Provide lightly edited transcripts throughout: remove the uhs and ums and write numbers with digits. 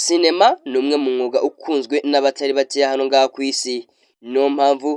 Sinema ni umwe mu mwuga ukunzwe n'abatari bakeya hano ngaha ku isi, niyo mpamvu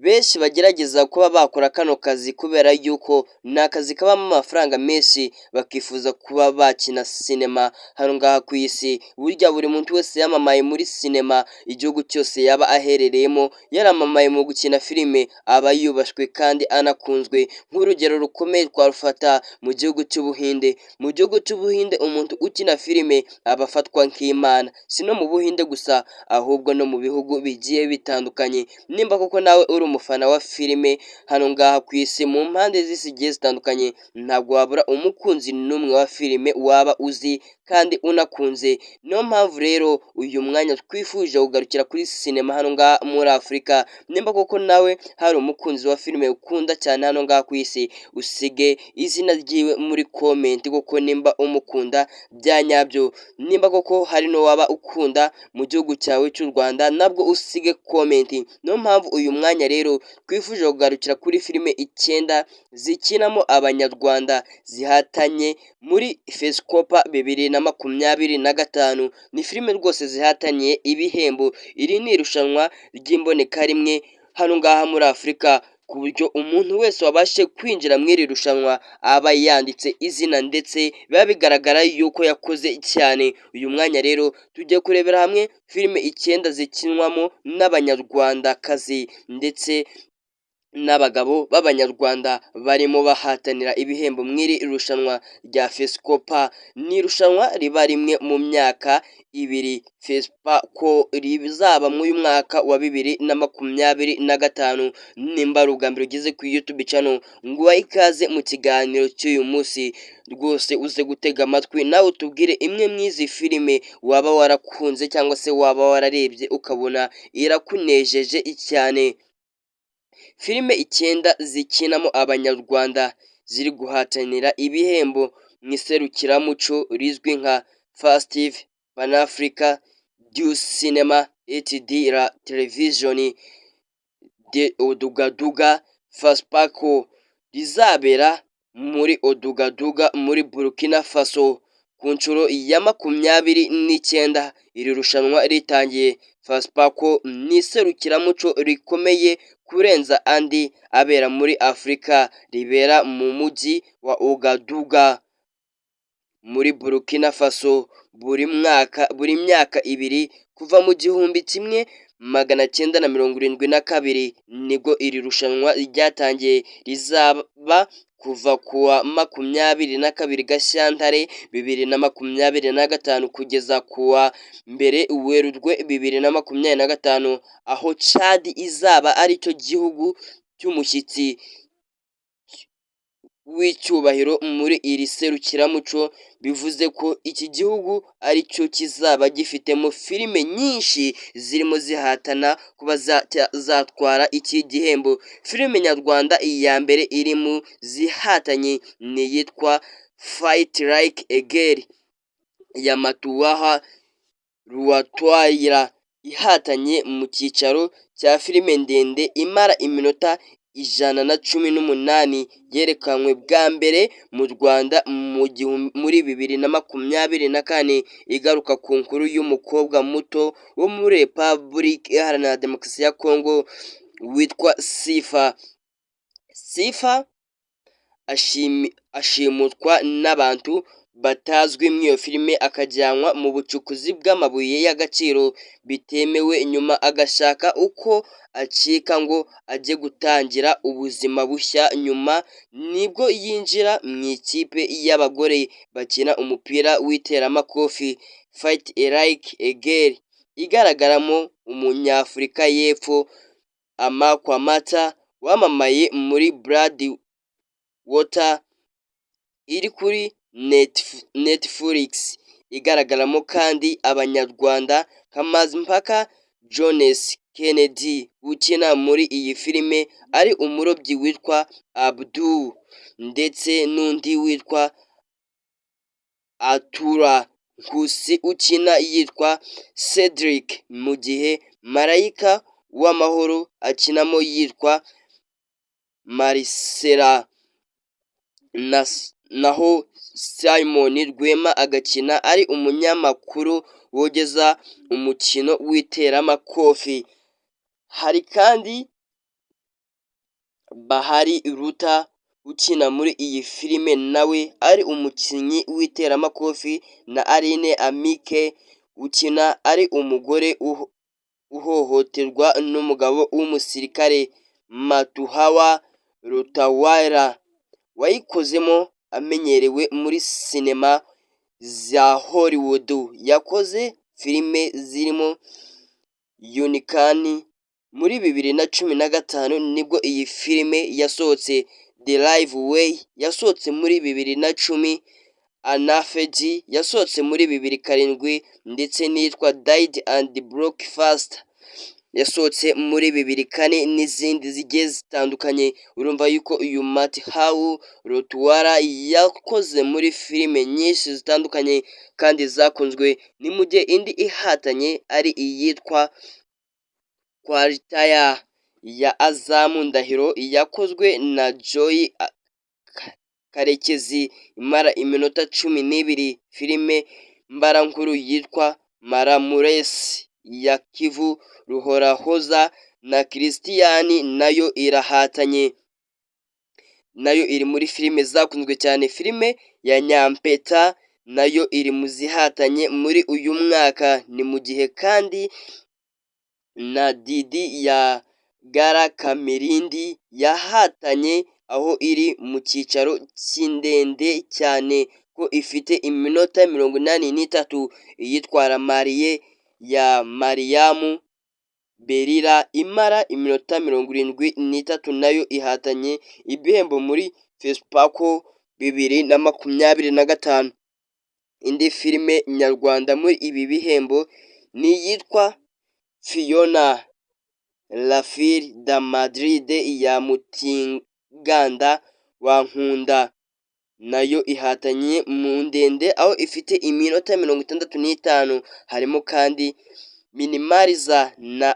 benshi bagerageza kuba bakora kano kazi kubera yuko ni akazi kabamo amafaranga menshi, bakifuza kuba bakina sinema hano ngaha ku isi. Burya buri muntu wese yamamaye muri sinema igihugu cyose yaba aherereyemo, yaramamaye mu gukina filime aba yubashywe kandi anakunzwe. Nk'urugero rukomeye twarufata mu gihugu cy'Ubuhinde. Mu gihugu cy'Ubuhinde umuntu ukina filime aba afatwa nk'Imana, si no mu Buhinde gusa ahubwo no mu bihugu bigiye bitandukanye. Nimba koko nawe uri umufana wa filime hano ngaha ku isi mu mpande z'isi zigiye zitandukanye, ntabwo wabura umukunzi n'umwe wa filime waba uzi kandi unakunze. Niyo mpamvu rero uyu mwanya twifuje kugarukira kuri sinema hano ngaha muri Afurika. Nimba koko nawe hari umukunzi wa filime ukunda cyane hano ngaha ku isi, usige izina ryiwe muri komenti kuko nimba umukunda bya nyabyo. Nimba koko hari no waba ukunda mu gihugu cyawe cy'u Rwanda, nabwo usige komenti. Niyo mpamvu uyu mwanya rero twifuje kugarukira kuri filime 9 zikinamo abanyarwanda zihatanye muri Fescopa 2025. Ni filime rwose zihataniye ibihembo. Iri ni irushanwa ry'imboneka rimwe hano ngaha muri Afurika, ku buryo umuntu wese wabashe kwinjira muri iri rushanwa aba yanditse izina ndetse biba bigaragara yuko yakoze cyane. Uyu mwanya rero tugiye kurebera hamwe filime 9 zikinwamo n'abanyarwandakazi ndetse n'abagabo b'abanyarwanda barimo bahatanira ibihembo mw'iri irushanwa rya Fescopa. Ni irushanwa riba rimwe mu myaka ibiri, Fespaco rizaba mw'uyu mwaka wa 2025. Nimba ari ubwa mbere ugeze ku YouTube channel, nguha ikaze mu kiganiro cy'uyu munsi. Rwose uze gutega amatwi nawe utubwire imwe mw'izi filime waba warakunze cyangwa se waba wararebye ukabona irakunejeje cyane. Filime 9 zikinamo abanyarwanda ziri guhatanira ibihembo mu iserukiramuco rizwi nka Festive Pan-Africa du Cinema et de la Television de Ouagadougou. Fespaco rizabera muri Ouagadougou muri Burkina Faso ku nshuro ya 29. Iri rushanwa ritangiye, Fespaco ni iserukiramuco rikomeye kurenza andi abera muri Afurika, ribera mu mujyi wa Ouagadougou muri Burkina Faso buri myaka ibiri kuva mu 1972 nibwo iri rushanwa ryatangiye. Rizaba kuva kuwa 22 Gashyantare 2025 kugeza kuwa mbere Werurwe 2025, aho Chad izaba ari cyo gihugu cy'umushyitsi w'icyubahiro muri iri serukiramuco. Bivuze ko iki gihugu ari cyo kizaba gifitemo filime nyinshi zirimo zihatana kuba zatwara iki gihembo. Filime nyarwanda iya mbere iri mu zihatanye ni yitwa Fight Like a Girl ya Matuwaha Ruwatwaira, ihatanye mu cyicaro cya filime ndende imara iminota 118, yerekanwe bwa mbere mu Rwanda muri 2024, igaruka ku nkuru y'umukobwa muto wo muri Repubulika Iharanira Demokarasi ya Kongo witwa Sifa. Sifa ashimutwa n'abantu batazwi mu iyo filime, akajyanwa mu bucukuzi bw'amabuye y'agaciro bitemewe, nyuma agashaka uko acika ngo ajye gutangira ubuzima bushya. Nyuma nibwo yinjira mu ikipe y'abagore bakina umupira w'iteramakofi Fight Like a Girl, igaragaramo umunyafurika y'Epfo Amakwamata wamamaye muri Blood Water, iri kuri Netflix. Igaragaramo kandi abanyarwanda nka Mazimpaka Jones Kennedy ukina muri iyi filime ari umurobyi witwa Abdul, ndetse n'undi witwa Atura Nkusi ukina yitwa Cedric, mu gihe Marayika w'amahoro akinamo yitwa Marcela, naho Simon Rwema agakina ari umunyamakuru wogeza umukino w'iteramakofi. Hari kandi Bahari Ruta ukina muri iyi filime nawe ari umukinnyi w'iteramakofi na Aline Amike ukina ari umugore uhohoterwa n'umugabo w'umusirikare Matuhawa Rutawara wayikozemo amenyerewe muri sinema za Hollywood. Yakoze filime zirimo Unicorn. Muri 2015 nibwo iyi filime yasohotse. The Live Way yasohotse muri 2010, Anafeji yasohotse muri 2007 ndetse n'itwa Died and Broke Fast yasohotse muri 2004 n'izindi zigiye zitandukanye. Urumva yuko uyu Matuhawa Rutawara yakoze muri filime nyinshi zitandukanye kandi zakunzwe. Ni mu gihe indi ihatanye ari iyitwa Kwaritaya ya Azamu Ndahiro yakozwe na Joy Karekezi imara iminota 12. Filime mbarankuru yitwa Maramuresi ya Kivu Ruhorahoza na Christian nayo irahatanye, nayo iri muri filime zakunzwe cyane. Filime ya Nyampeta nayo iri mu zihatanye muri uyu mwaka. Ni mu gihe kandi na Didi ya Gara Kamirindi yahatanye, aho iri mu cyicaro cy'indende cyane ko ifite iminota 83. Iyitwara Mariye ya Mariamu Berira imara iminota 73 nayo ihatanye ibihembo muri Fesipako 2025. Indi filime nyarwanda muri ibi bihembo ni iyitwa Fiona La Fille de Madrid ya Mutinganda wa Nkunda, nayo ihatanye mu ndende aho ifite iminota 65. Harimo kandi Minimaliza na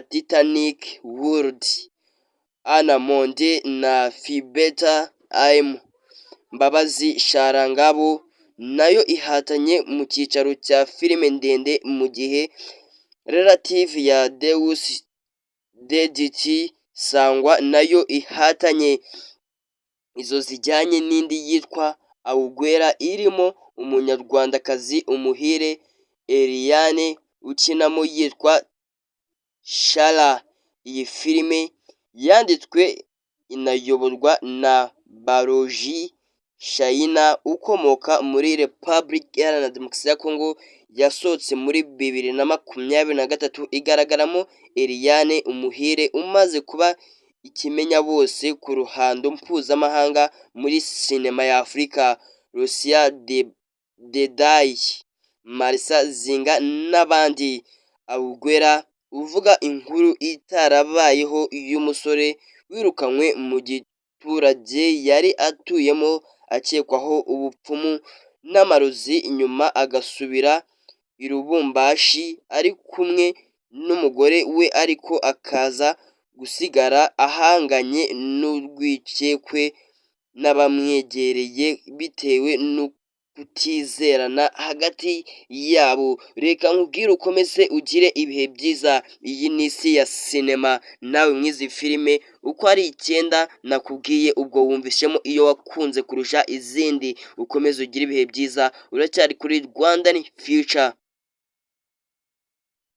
Titanic World, Ana Monde na Fibeta Aim Mbabazi Sharangabo nayo ihatanye mu cyicaro cya filime ndende, mu gihe Relative ya Deus Dediti Sangwa nayo ihatanye. Izo zijyanye n'indi yitwa Awugwera irimo umunyarwandakazi Umuhire Eliane ukinamo yitwa Shala. Iyi filime yanditswe inayoborwa na Baroji Shaina ukomoka muri Republic Iharanira Demokarasi ya Congo. Yasohotse muri 2023, igaragaramo Eliane Umuhire umaze kuba ikimenya bose ku ruhando mpuzamahanga muri sinema ya Afurika. Lucia Dedai, Marisa Zinga n'abandi. Awugwera uvuga inkuru itarabayeho y'umusore wirukanywe mu giturage yari atuyemo akekwaho ubupfumu n'amarozi, nyuma agasubira i Lubumbashi ari kumwe n'umugore we, ariko akaza gusigara ahanganye n'urwikekwe n'abamwegereye bitewe no kutizerana hagati yabo. Reka nkubwire ukomeze ugire ibihe byiza. Iyi ni isi ya sinema, nawe mwizi filime uko ari 9 nakubwiye ubwo wumvishemo iyo wakunze kurusha izindi. Ukomeze ugire ibihe byiza, uracyari kuri Rwandan Future.